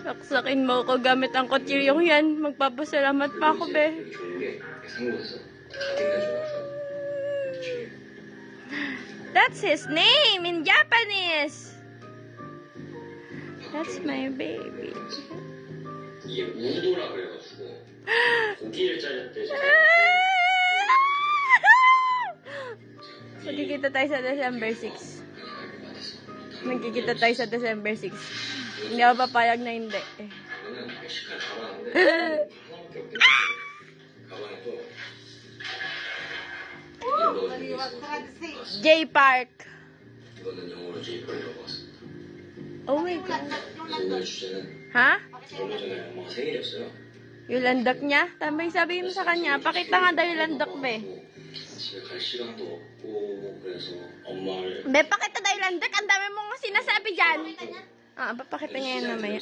Saksakin mo ko gamit ang kutsilyong yan. Magpapasalamat pa ako, be. That's his name in Japanese. That's my baby. 이게 우도라 그래가지고 고기를 자를 때 Magkikita tayo sa December 6. Magkikita tayo sa December 6. Hindi ako papayag na hindi. 저는 멕시칸 가방인데 가방에 또 이거 넣어주고 J Park. 이거는 영어로 제이펄이라고 왔습니다. Oh my God. 오늘 주제는 Ha? 얼마 전에 엄마가 생일이었어요. Yung landak niya? Tambay sabihin mo sa kanya. Pakita nga daw yung landak, be. 집에 갈 시간도 없고 그래서 엄마를 Be, pakita daw yung landak. Ang dami mong sinasabi dyan. Ah, papakita niya yan mamaya.